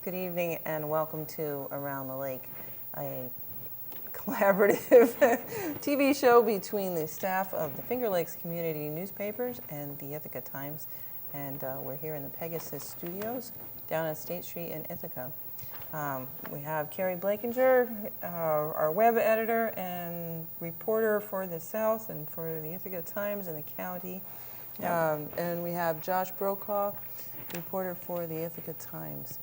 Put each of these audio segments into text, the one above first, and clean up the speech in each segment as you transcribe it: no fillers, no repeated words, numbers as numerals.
Good evening and welcome to Around the Lake, a collaborative TV show between the staff of the Finger Lakes community newspapers and the Ithaca Times. And we're here in the Pegasus studios down on State Street in Ithaca. We have Keri Blakinger, our web editor and reporter for the South and for the Ithaca Times and the county. And we have Josh Brokaw, reporter for the Ithaca Times.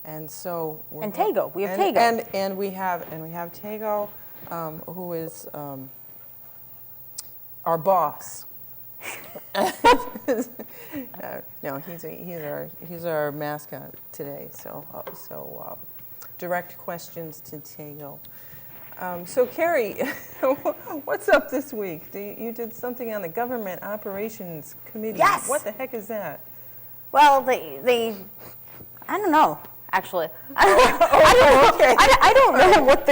And so and Tego, we have Tego. And we have Tego, who is our boss. No, he's our mascot today. So direct questions to Tego. So Keri, what's up this week? You did something on the Government Operations Committee. Yes. What the heck is that? Well, they I don't know. Actually, I don't know what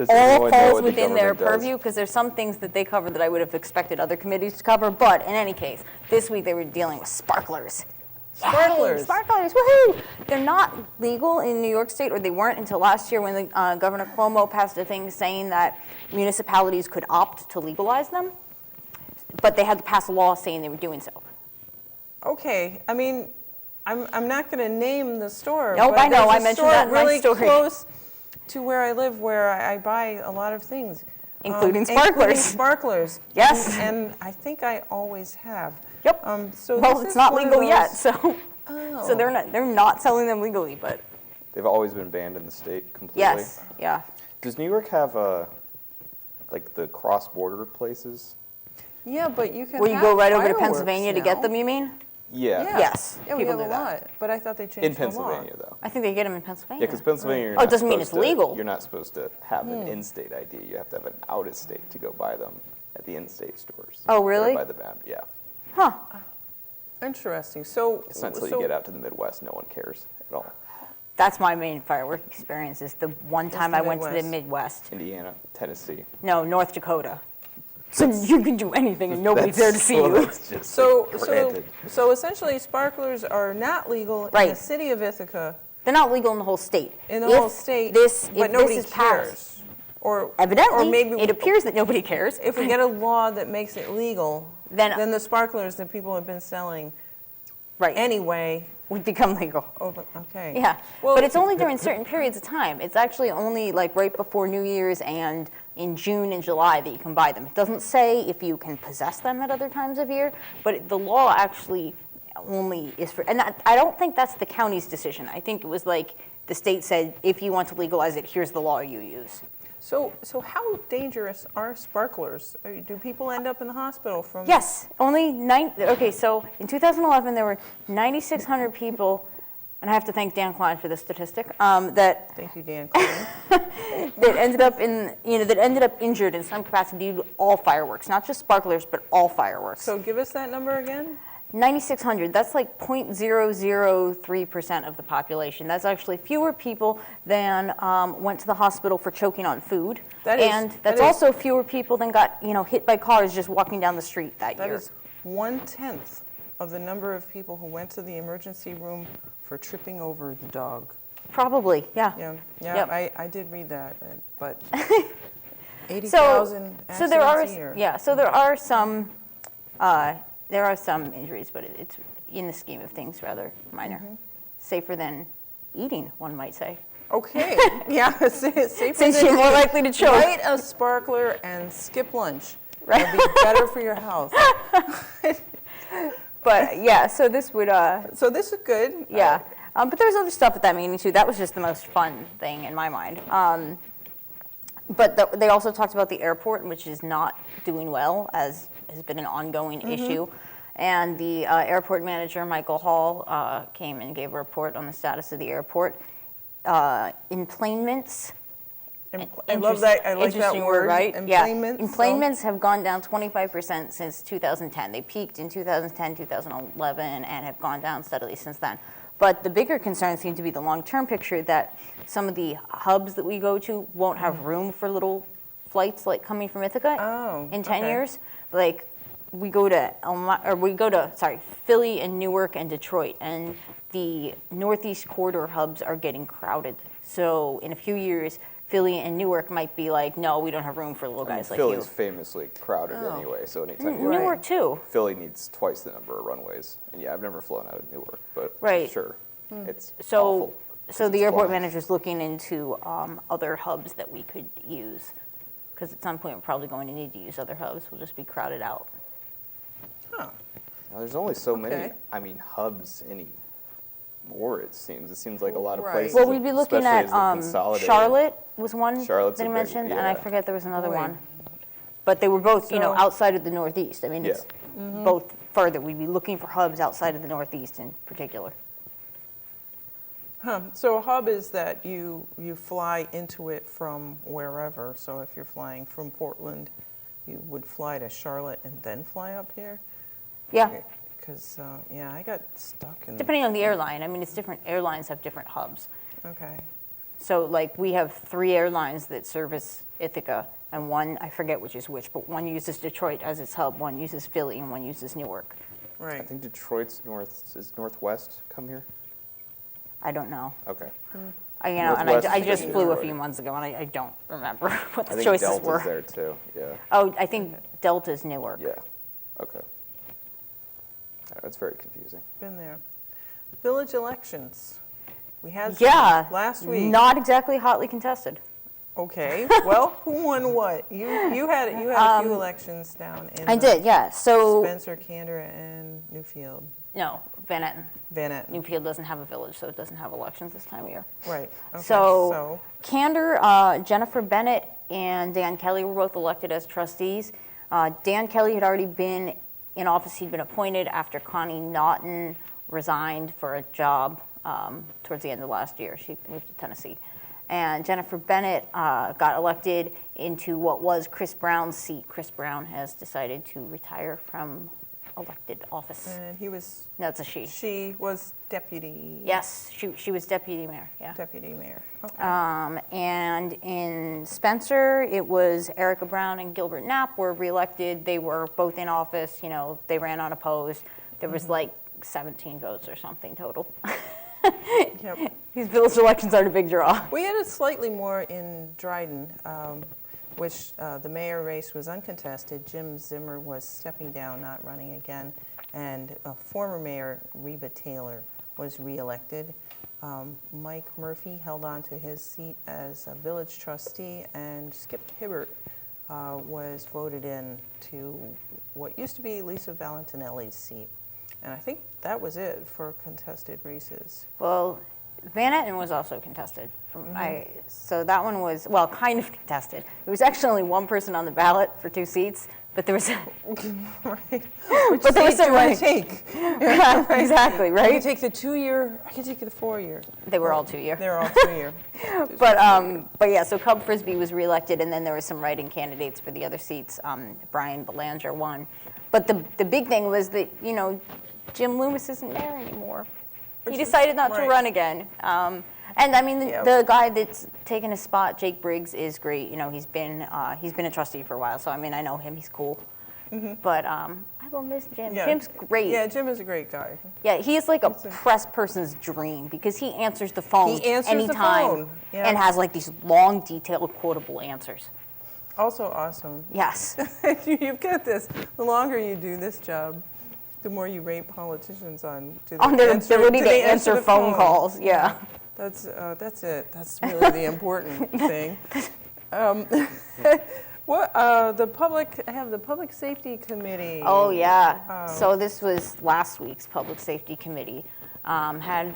all falls within their purview, because there's some things that they cover that I would have expected other committees to cover. But in any case, this week they were dealing with sparklers. Sparklers. Yay, sparklers, woohoo! They're not legal in New York State, or they weren't until last year when the, Governor Cuomo passed a thing saying that municipalities could opt to legalize them. But they had to pass a law saying they were doing so. Okay, I mean, I'm not going to name the store. Nope, but I know. I mentioned that in my really story. Close to where I live, where I buy a lot of things, Including sparklers. Including sparklers. Yes. And I think I always have. Yep. So well, it's not legal yet, so Oh. so they're not selling them legally, but They've always been banned in the state completely. yes, yeah. Does New York have like the cross-border places? Yeah, but you can. Where you go right over to fireworks Pennsylvania to get now. them, you mean? Yeah. Yeah. Yes, Yeah, we people have do a that. lot, but I thought they changed In the law. Pennsylvania, though. I think they get them in Yeah, Pennsylvania. because Pennsylvania, you're Oh, it not doesn't mean supposed it's legal. You're not supposed to have an in-state ID. You have to have an out-of-state to go buy them at the in-state stores. Oh, really? By the band, yeah. Huh. Interesting. So It's not until you get out to the Midwest, no one cares at all. That's my main firework experience, is the one time the I went to the Midwest. Indiana, Tennessee. No, North Dakota. So you can do anything and nobody's there to see you. That's just granted. So essentially, sparklers are not legal in Right. the city of Ithaca. They're not legal in the whole state. In the If whole state, If but nobody this is cares. passed, Or evidently, or maybe it appears that nobody cares. if we get a law that makes it legal, Then- the sparklers that people have been selling Right. anyway. Would become legal. Okay. Yeah, Well, but it's only during certain periods of time. It's actually only like right before New Year's and in June and July that you can buy them. It doesn't say if you can possess them at other times of year, but the law actually only is for, and I don't think that's the county's decision. I think it was like the state said, if you want to legalize it, here's the law you use. So how dangerous are sparklers? Do people end up in the hospital from? Yes, okay, so in 2011, there were 9,600 people, and I have to thank Dan Klein for this statistic, that Thank you, Dan Klein. that ended up injured in some capacity due to all fireworks, not just sparklers, but all fireworks. So give us that number again. 9,600, that's like 0.003% of the population. That's actually fewer people than went to the hospital for choking on food. That's also fewer people than got hit by cars just walking down the street that year. That is 1/10 of the number of people who went to the emergency room for tripping over the dog. Probably, yeah. Yeah, Yep. I did read that, but 80,000 so there are accidents a year. there are some injuries, but it's in the scheme of things rather minor. Safer than eating, one might say. Okay, yeah, safer Since than you're more likely to choke. light a sparkler and skip lunch. Right. It'll be better for your health. But yeah, so this would So this is good. yeah. But there's other stuff at that meeting too. That was just the most fun thing in my mind. But they also talked about the airport, which is not doing well, as has been an ongoing issue. And the airport manager, Michael Hall, came and gave a report on the status of the airport. Emplanements. I love that. I like that Interesting word, right? emplanements. Yeah. Emplanements have gone down 25% since 2010. They peaked in 2010, 2011, and have gone down steadily since then. But the bigger concern seems to be the long-term picture, that some of the hubs that we go to won't have room for little flights like coming from Ithaca in 10 okay. years. Like we go to Philly and Newark and Detroit, and the Northeast corridor hubs are getting crowded. So in a few years, Philly and Newark might be like, no, we don't have room for little guys like you. Philly's famously crowded anyway, so anytime you Newark too. Philly needs twice the number of runways. And yeah, I've never flown out of Newark, but Right. sure, it's So, awful. so 'cause the it's airport flying. manager's looking into other hubs that we could use. Because at some point, we're probably going to need to use other hubs. We'll just be crowded out. Huh. Now, there's only so many, Okay. hubs anymore, it seems. It seems like a lot of Right. places. Well, we'd be looking especially at as they consolidate. Charlotte was one Charlotte's that a he big- mentioned, and I yeah. forget there was another Boy. one. But they were both, So- outside of the Northeast. I mean, it's Mm-hmm. both further. We'd be looking for hubs outside of the Northeast in particular. So a hub is that you fly into it from wherever. So if you're flying from Portland, you would fly to Charlotte and then fly up here? Yeah, Because, I got stuck in, depending on the airline. I mean, it's different, airlines have different hubs. okay. So like, we have 3 airlines that service Ithaca, and one, I forget which is which, but one uses Detroit as its hub, one uses Philly, and one uses Newark. I Right. think Detroit's is Northwest come here? I don't know. Okay. I Northwest just is flew a Detroit. few months ago, and I don't remember what I the think choices Delta's were. there too, yeah. Oh, I think Delta's Newark. Yeah, okay. That's very confusing. Been there. Village elections. We had some Yeah. last week. Not exactly hotly contested. Okay. Well, who won what? You had a few elections down in I did, yeah. So, Spencer, Candor, and Newfield. no, Van Etten. Van Etten. Newfield doesn't have a village, so it doesn't have elections this time of year. Right. Okay. So, Candor, Jennifer Bennett, and Dan Kelly were both elected as trustees. Dan Kelly had already been in office. He'd been appointed after Connie Naughton resigned for a job towards the end of last year. She moved to Tennessee. And Jennifer Bennett got elected into what was Chris Brown's seat. Chris Brown has decided to retire from elected office. And he was, No, it's a she. she was deputy. Yes, she was deputy mayor, yeah. Deputy mayor. Okay. And in Spencer, it was Erica Brown and Gilbert Knapp were reelected. They were both in office, they ran unopposed. There was like 17 votes or something total. Yep. These village elections aren't a big draw. We had it slightly more in Dryden, which the mayor race was uncontested. Jim Zimmer was stepping down, not running again, and former mayor Reba Taylor was reelected. Mike Murphy held on to his seat as a village trustee, and Skip Hibbert was voted in to what used to be Lisa Valentinelli's seat. And I think that was it for contested races. Well, Van Etten was also contested. So that one was, well, kind of contested. There was actually only one person on the ballot for 2 seats, but there was, Right. but there was Seat some do I running. take? Yeah, exactly, I right? could take the 2-year, I could take the 4-year. They were all 2-year. They're all 2-year. But yeah, so Cub Frisbee was reelected, and then there were some write-in candidates for the other seats. Brian Belanger won. But the big thing was that, Jim Loomis isn't mayor anymore. He decided not to right. run again. And I mean, Yeah. the guy that's taken his spot, Jake Briggs, is great. He's been a trustee for a while, so I mean, I know him. He's cool. But I will miss Jim. Yeah. Jim's great. Yeah, Jim is a great guy. Yeah, he is like a press person's dream because he answers the phone He answers the anytime phone, yeah. and has like these long, detailed, quotable answers. Also awesome. Yes. You've got this. The longer you do this job, the more you rate politicians on On their answer- ability do to they answer the phone calls, yeah. That's it. That's really the important thing. The public safety committee. Oh, yeah. So this was last week's Public Safety Committee. Had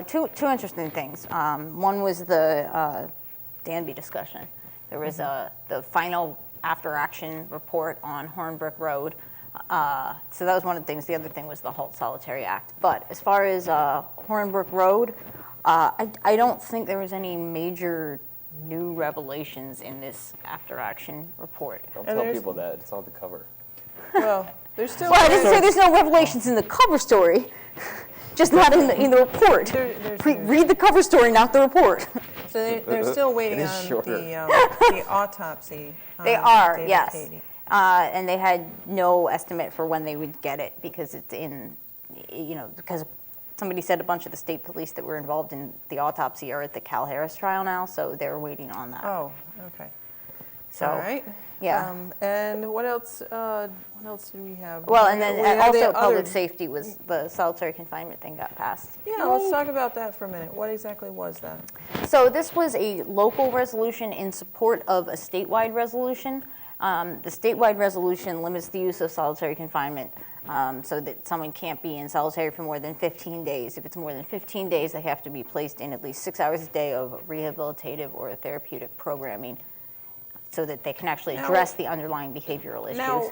two interesting things. One was the Danby discussion. There was the final after-action report on Hornbrook Road. So that was one of the things. The other thing was the Halt Solitary Act. But as far as Hornbrook Road, I don't think there was any major new revelations in this after-action report. Don't And tell there's- people that, it's on the cover. Well, there's still. Well, I didn't say there's no revelations in the cover story, just not in the report. There's- Read the cover story, not the report. So they're still waiting is on shorter. the autopsy. They on are, David yes. Cady. And they had no estimate for when they would get it because it's because somebody said a bunch of the state police that were involved in the autopsy are at the Cal Harris trial now, so they're waiting on that. Oh, okay. So, All right. yeah. And what else? What else did we have? Well, and then We had the also public other- safety was the solitary confinement thing got passed. Yeah, let's talk about that for a minute. What exactly was that? So this was a local resolution in support of a statewide resolution. The statewide resolution limits the use of solitary confinement so that someone can't be in solitary for more than 15 days. If it's more than 15 days, they have to be placed in at least 6 hours a day of rehabilitative or therapeutic programming so that they can actually address the underlying behavioral issues. Now,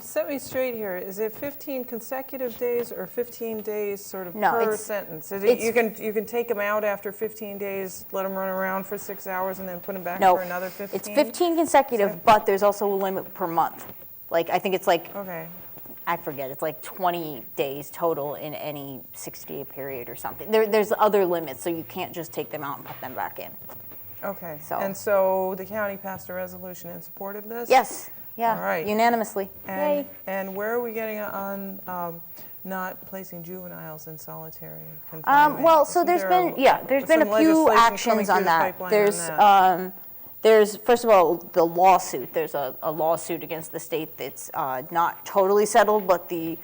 set me straight here. Is it 15 consecutive days or 15 days sort of No, per it's- sentence? Is it's- you can take them out after 15 days, let them run around for 6 hours, and then put them back No, for another 15? it's 15 consecutive, but there's also a limit per month. Like, I think it's like, Okay. I forget, it's like 20 days total in any 60-day period or something. There's other limits, so you can't just take them out and put them back in. Okay. So- And so the county passed a resolution in support of this? Yes, yeah, All right. unanimously. And, Yay. and where are we getting on not placing juveniles in solitary confinement? Well, so Isn't there's there been, there's been some a few legislation actions coming through on the that. pipeline on that? There's, first of all, the lawsuit. There's a lawsuit against the state that's not totally settled, but the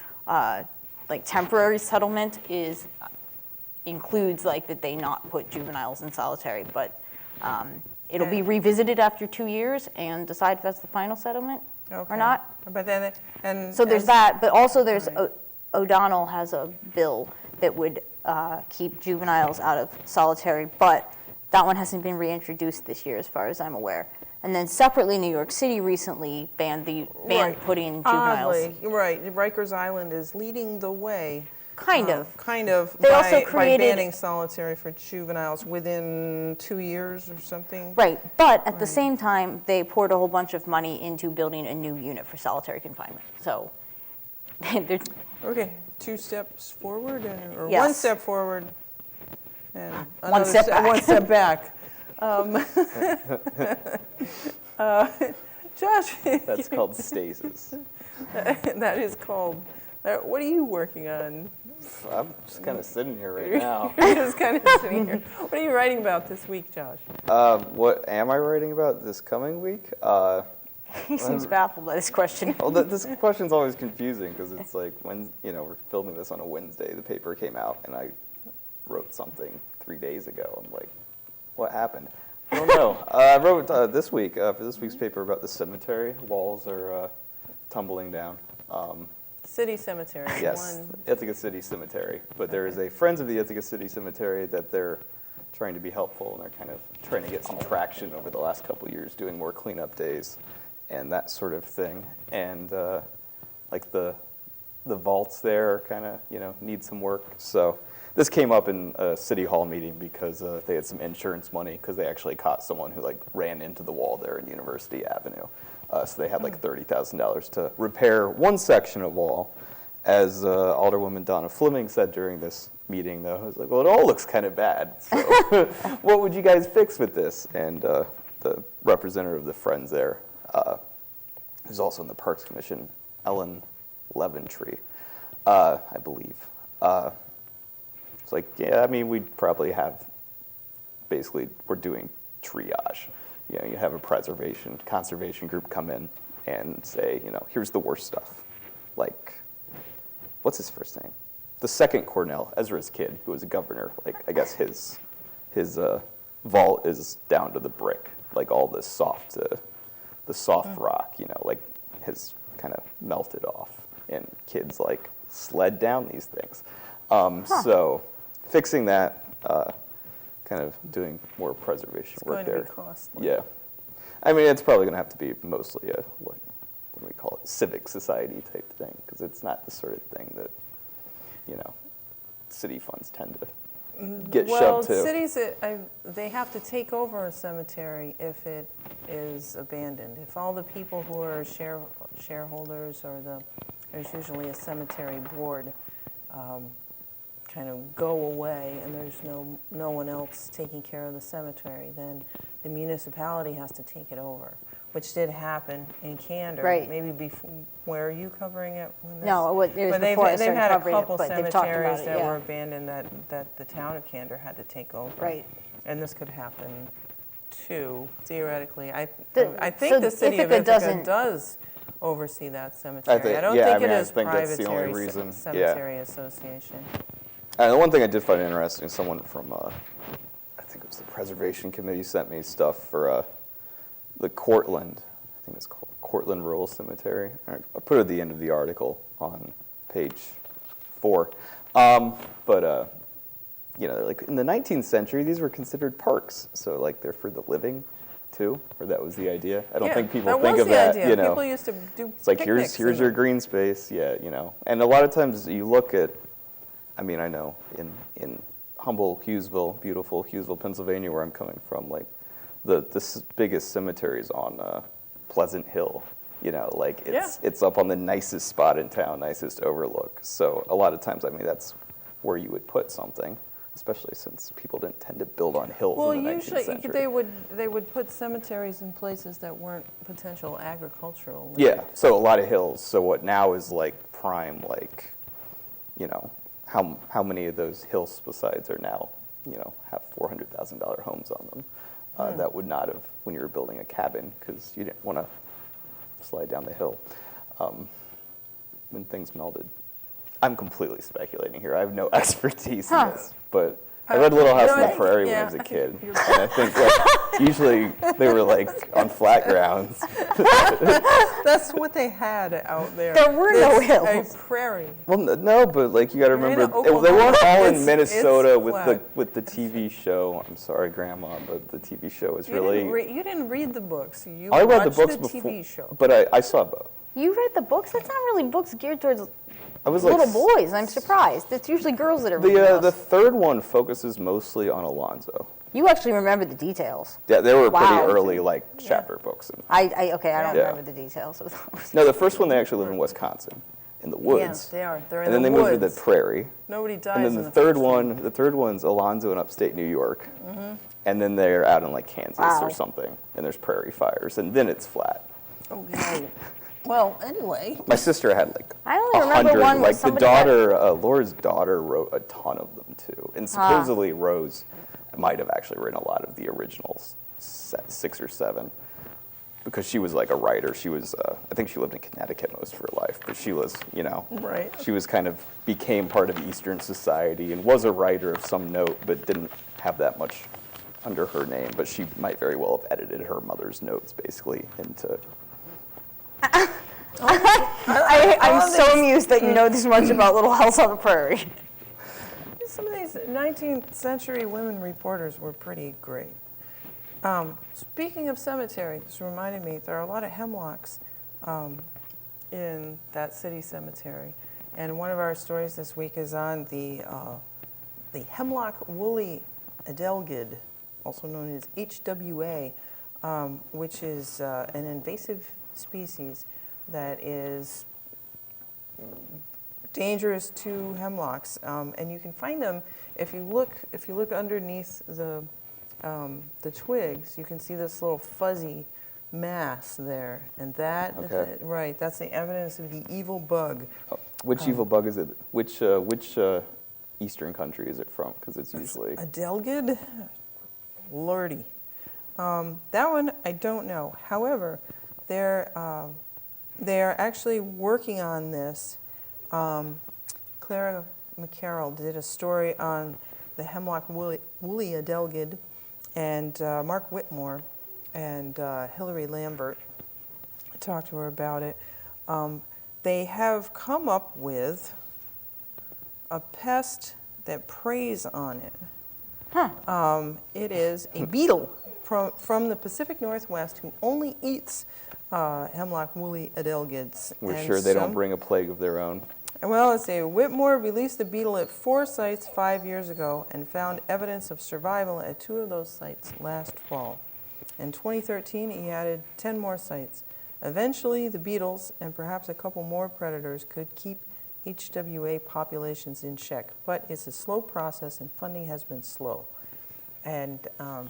temporary settlement includes that they not put juveniles in solitary, but it'll be revisited after 2 years and decide if that's the final settlement Okay. or not. But then, and. So there's as- that, but also there's, Right. O'Donnell has a bill that would keep juveniles out of solitary, but that one hasn't been reintroduced this year, as far as I'm aware. And then separately, New York City recently banned Right. putting juveniles. Oddly, right, Rikers Island is leading the way. Kind of. Kind of, They also by created- banning solitary for juveniles within 2 years or something. Right, but at the same time, they poured a whole bunch of money into building a new unit for solitary confinement. So, they're, Okay, 2 steps forward, or 1 Yes. step forward, and One another step back. 1 step back. Josh, That's called stasis. that is called, what are you working on? I'm just kind of sitting here right now. You're just kind of sitting here. What are you writing about this week, Josh? What am I writing about this coming week? he seems baffled by this question. Well, this question's always confusing because it's like when we're filming this on a Wednesday, the paper came out, and I wrote something 3 days ago. I'm like, what happened? I don't know. I wrote this week for this week's paper about the cemetery. Walls are tumbling down. City Cemetery. Yes, One. Ithaca City Cemetery. But there is a Friends of the Ithaca City Cemetery that they're trying to be helpful, and they're kind of trying to get some traction over the last couple of years, doing more cleanup days and that sort of thing. And like the vaults there kind of need some work. So this came up in a city hall meeting because they had some insurance money because they actually caught someone who ran into the wall there in University Avenue. So they had $30,000 to repair one section of wall. As Alderwoman Donna Fleming said during this meeting, though, I was like, well, it all looks kind of bad. So what would you guys fix with this? And the representative of the Friends there, who's also in the Parks Commission, Ellen Leventree, I believe. It's like, yeah, I mean, we'd probably have, basically, we're doing triage. You have a conservation group come in and say, here's the worst stuff. Like, what's his first name? The second Cornell, Ezra's kid, who was a governor. I guess his vault is down to the brick, all the soft rock, has kind of melted off, and kids sled down these things. So fixing that, kind of doing more preservation work there. It's going to be costly. Yeah. I mean, it's probably going to have to be mostly a, what do we call it, civic society type thing, because it's not the sort of thing that, city funds tend to get shoved to. Well, cities, they have to take over a cemetery if it is abandoned. If all the people who are shareholders or there's usually a cemetery board, kind of go away and there's no one else taking care of the cemetery, then the municipality has to take it over. which did happen in Candor. Right. Maybe before, were you covering it? When No, it was but they've, before I they've started had a covering it, couple but they've talked about cemeteries it, that yeah. were abandoned that the town of Candor had to take over. Right. And this could happen too, theoretically. I So think the city of Ithaca Ithaca does oversee that cemetery. I don't yeah, think I mean, it I is think that's the only Privateer reason. Cemetery Association. And the one thing I did find interesting, someone from, I think it was the Preservation Committee sent me stuff for the Cortland, I think it's called Cortland Rural Cemetery. I put it at the end of the article on page 4. But you know, like in the 19th century, these were considered parks. So like they're for the living too, or that was the idea. I don't think people think of that, you know. People used to do It's like, picnics here's in your them. green space, yeah, you know. And a lot of times you look at, I mean, I know in humble Hughesville, beautiful Hughesville, Pennsylvania, where I'm coming from, like the biggest cemetery is on Pleasant Hill. You know, like it's up on the nicest spot in town, nicest overlook. So a lot of times, I mean, that's where you would put something, especially since people didn't tend to build on hills Well, in the 19th usually century. they would put cemeteries in places that weren't potential agricultural land. Yeah, so a lot of hills. So what now is like prime, like, you know, how many of those hills besides are now, you know, have $400,000 homes on them? That would not have when you were building a cabin because you didn't want to slide down the hill when things melded. I'm completely speculating here. I have no expertise in this, but I read Little House on the Prairie when I was a kid, and I think like usually they were like on flat grounds. That's what they had out there. There were no It's hills. A prairie. Well, no, but like you got to You're in remember, they Oklahoma. weren't all in It's Minnesota flat. with the TV show. I'm sorry, Grandma, but the TV show was You really. you didn't read the books. You I read the watched books the before, TV show. but I saw both. You read the books? That's not really books geared towards I was like, little boys. I'm surprised. It's usually girls that are reading the those. third one focuses mostly on Alonzo. You actually remember the details. Yeah, they were Wow. pretty early like chapter books. I don't Yeah. remember the details of those. No, the first one they actually live in Wisconsin, in the woods. Yeah, they are. They're in And then the they woods. moved to the prairie. Nobody dies And then in the first third one's Alonzo in upstate New York. And then they're out in like Kansas Wow. or something, and there's prairie fires, and then it's flat. Okay. Well, anyway. My sister had like I only remember 100, one where like the somebody had- daughter, Laura's daughter wrote a ton of them too. And supposedly Rose might have actually written a lot of the originals, 6 or 7. Because she was like a writer. She was, I think she lived in Connecticut most of her life, but she was, you know, Right. she was kind of became part of Eastern society and was a writer of some note, but didn't have that much under her name. But she might very well have edited her mother's notes basically into. I'm so amused that you know this much about Little House on the Prairie. Some of these 19th century women reporters were pretty great. Speaking of cemetery, this reminded me, there are a lot of hemlocks in that city cemetery. And one of our stories this week is on the hemlock woolly adelgid, also known as HWA, which is an invasive species that is dangerous to hemlocks, and you can find them if you look underneath the twigs. You can see this little fuzzy mass there, and that Okay. right, that's the evidence of the evil bug. Which evil bug is it? Which Eastern country is it from? Because it's usually. Adelgid, lordy. That one I don't know. However, they are actually working on this. Clara McCarroll did a story on the hemlock woolly adelgid, and Mark Whitmore and Hillary Lambert talked to her about it. They have come up with a pest that preys on it. It is a beetle from the Pacific Northwest who only eats hemlock woolly adelgids. We're And sure they don't some- bring a plague of their own. Well, let's see. Whitmore released the beetle at 4 sites 5 years ago and found evidence of survival at 2 of those sites last fall. In 2013, he added 10 more sites. Eventually, the beetles and perhaps a couple more predators could keep HWA populations in check, but it's a slow process and funding has been slow. And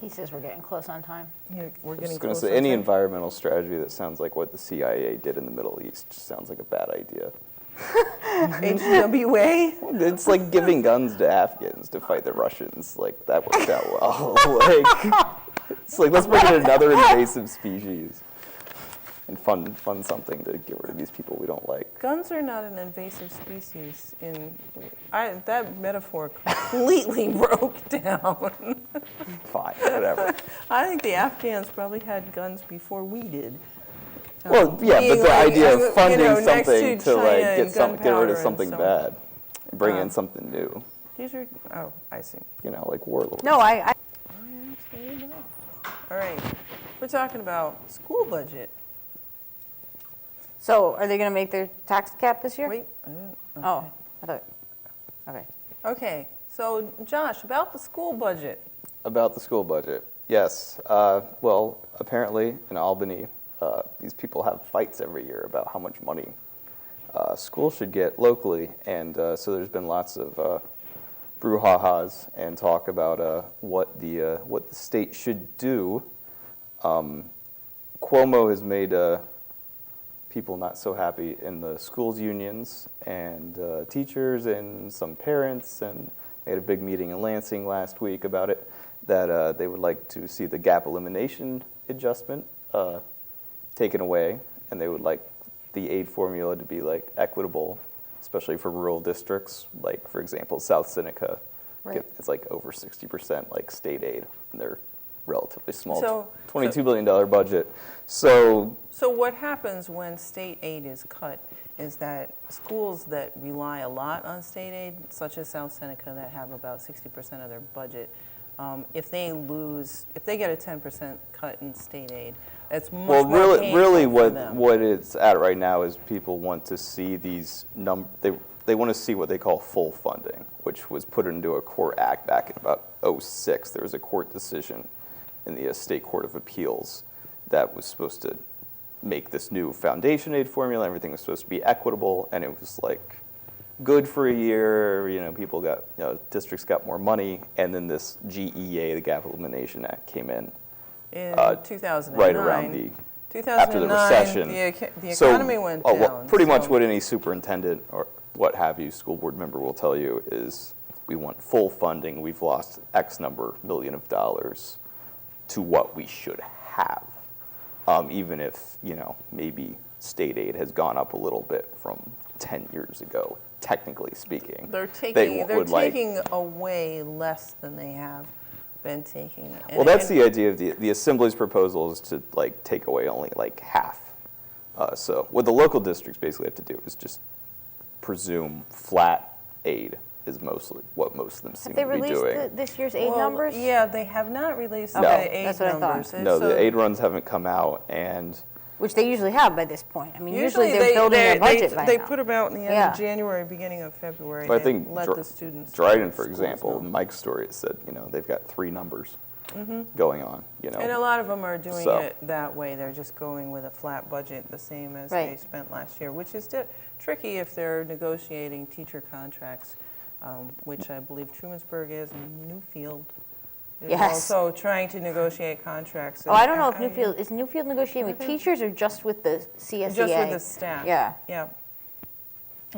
He says we're getting close on time. we're I was getting just going to close. say, any environmental strategy that sounds like what the CIA did in the Middle East just sounds like a bad idea. HWA. It's like giving guns to Afghans to fight the Russians. Like, that worked out well. Like, it's like, let's bring in another invasive species and fund something to get rid of these people we don't like. Guns are not an invasive species. That metaphor completely broke down. Fine, whatever. I think the Afghans probably had guns before we did. Well, yeah, but being the like, idea of funding next to something to like China get and get rid gunpowder of and something so on. bad, and bring in something new. These are, oh, I see. You know, like warlords. No, I All right, we're talking about school budget. So are they going to make their tax cap this year? Wait, Oh, I thought, okay. okay, so Josh, about the school budget. About the school budget, yes. Well, apparently in Albany, these people have fights every year about how much money schools should get locally, and so there's been lots of brouhahas and talk about what the state should do. Cuomo has made people not so happy in the schools unions and teachers and some parents, and they had a big meeting in Lansing last week about it, that they would like to see the gap elimination adjustment taken away, and they would like the aid formula to be like equitable, especially for rural districts. Like, for example, South Seneca, Right. it's like over 60% like state aid, and they're relatively small, So- $22 billion budget. So So what happens when state aid is cut is that schools that rely a lot on state aid, such as South Seneca, that have about 60% of their budget, if they get a 10% cut in state aid, it's much well, more painful really, for them. what it's at right now is people want to see these they want to see what they call full funding, which was put into a court act back in about '06. There was a court decision in the State Court of Appeals that was supposed to make this new foundation aid formula. Everything was supposed to be equitable, and it was like good for a year. You know, people got, districts got more money, and then this GEA, the Gap Elimination Act, came in In 2009. right around after the 2009, recession. the So, economy went down. well, pretty much so- what any superintendent or what have you, school board member will tell you is, we want full funding. We've lost X number million of dollars to what we should have. Even if, maybe state aid has gone up a little bit from 10 years ago, technically speaking. They're would like- taking away less than they have been taking. Well, that's the idea of the Assembly's proposal is to take away only half. So what the local districts basically have to do is just presume flat aid is mostly what most of them seem Have they to be released doing. this year's aid Well, numbers? Yeah, they have not released No. the aid That's what I thought. numbers. And No, so the aid runs haven't come out, and Which they usually have by this point. I mean, usually they're building their budget by they now. put them out in the end Yeah. of January, beginning of February. but I They think let the students. Dryden, for schools example, know. Mike's story, it said, they've got 3 numbers going on, And a lot of them are doing So- it that way. They're just going with a flat budget, the same as Right. they spent last year, which is tricky if they're negotiating teacher contracts, which I believe Trumansburg is, and Newfield is Yes. also trying to negotiate contracts. Oh, I don't know if is Newfield negotiating with teachers or just with the CSEA? Just with the staff. Yeah. Yeah.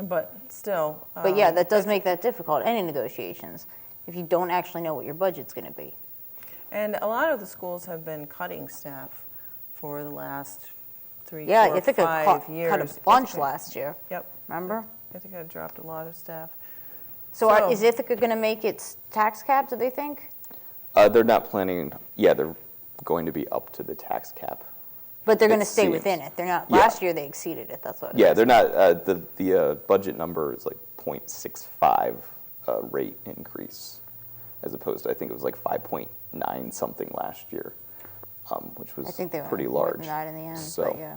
But still. But yeah, that does make that difficult, any negotiations, if you don't actually know what your budget's going to be. And a lot of the schools have been cutting staff for the last 3, Yeah, 4, Ithaca 5 years. cut a bunch Ithaca- last year, Yep, remember? Ithaca dropped a lot of staff. So So- is Ithaca going to make its tax cap, do they think? They're not planning, they're going to be up to the tax cap. But they're going to It stay seems. within it. They're not, Yeah. last year they exceeded it, that's what it Yeah, is. they're not, the budget number is 0.65 rate increase, as opposed to, I think it was 5.9 something last year, which was I think they were pretty more large. than that in the end, So- but yeah.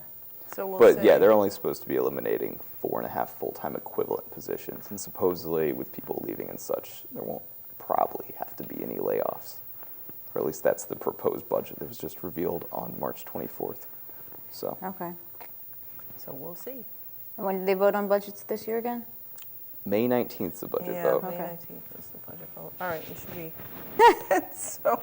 So we'll But see. yeah, they're only supposed to be eliminating 4.5 full-time equivalent positions, and supposedly with people leaving and such, there won't probably have to be any layoffs. Or at least that's the proposed budget that was just revealed on March 24th. So Okay. So we'll see. And when did they vote on budgets this year again? May 19th is the budget Yeah, vote. May Okay. 19th is the budget vote. All right, you should be. So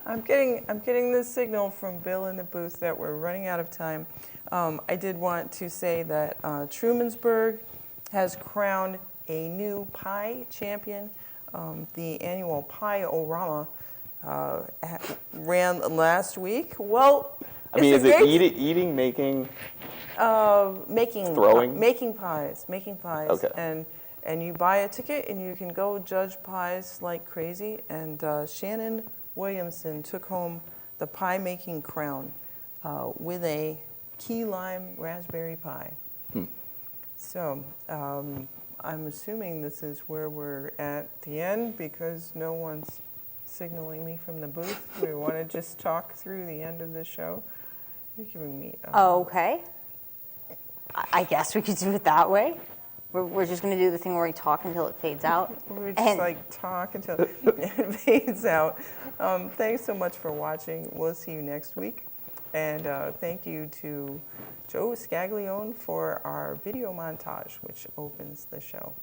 I'm getting this signal from Bill in the booth that we're running out of time. I did want to say that Trumansburg has crowned a new pie champion. The annual Pie-O-Rama ran last week. Well, I mean, it's is a it great- eating, making? making Throwing? making pies, Okay. and you buy a ticket and you can go judge pies like crazy. And Shannon Williamson took home the pie making crown with a key lime raspberry pie. So I'm assuming this is where we're at the end because no one's signaling me from the booth. We want to just talk through the end of the show. You're giving me. Okay. I guess we could do it that way. We're just going to do the thing where we talk until it fades out. We just And- like talk until it fades out. Thanks so much for watching. We'll see you next week. And thank you to Joe Scaglione for our video montage, which opens the show.